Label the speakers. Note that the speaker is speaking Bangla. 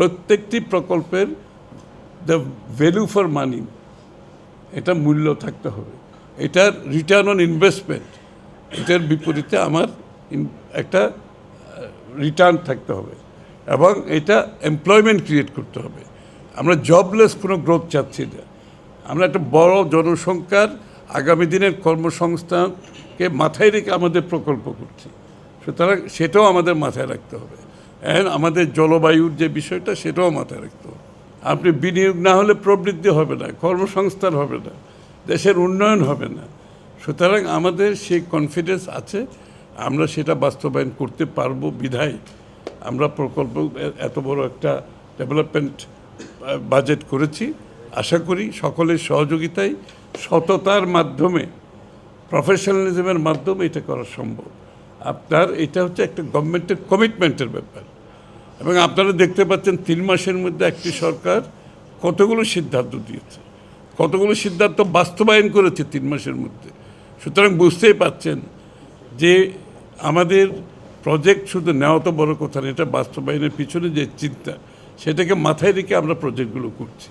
Speaker 1: প্রত্যেকটি প্রকল্পের দ্য ভ্যালু ফর মানি, এটা মূল্য থাকতে হবে, এটার রিটার্ন অন ইনভেস্টমেন্ট, এটার বিপরীতে আমার একটা রিটার্ন থাকতে হবে, এবং এটা এমপ্লয়মেন্ট ক্রিয়েট করতে হবে। আমরা জবলেস কোনো গ্রোথ চাচ্ছি না। আমরা একটা বড় জনসংখ্যার আগামী দিনের কর্মসংস্থানকে মাথায় রেখে আমাদের প্রকল্প করছি, সুতরাং সেটাও আমাদের মাথায় রাখতে হবে। আমাদের জলবায়ুর যে বিষয়টা, সেটাও মাথায় রাখতে হবে। আপনি বিনিয়োগ না হলে প্রবৃদ্ধি হবে না, কর্মসংস্থান হবে না, দেশের উন্নয়ন হবে না। সুতরাং আমাদের সেই কনফিডেন্স আছে, আমরা সেটা বাস্তবায়ন করতে পারবো বিধায় আমরা প্রকল্প এত বড় একটা ডেভেলপমেন্ট বাজেট করেছি। আশা করি সকলের সহযোগিতায়, সততার মাধ্যমে, প্রফেশনালিজমের মাধ্যমে এটা করা সম্ভব। এটা হচ্ছে একটা গভর্নমেন্টের কমিটমেন্টের ব্যাপার, এবং আপনারা দেখতে পাচ্ছেন 3 মাসের মধ্যে একটি সরকার কতগুলো সিদ্ধান্ত দিয়েছে, কতগুলো সিদ্ধান্ত বাস্তবায়ন করেছে 3 মাসের মধ্যে। সুতরাং বুঝতেই পাচ্ছেন যে আমাদের প্রজেক্ট শুধু নেওয়া তো বড় কথা না, এটা বাস্তবায়নের পিছনে যে চিন্তা, সেটাকে মাথায় রেখে আমরা প্রজেক্টগুলো করছি।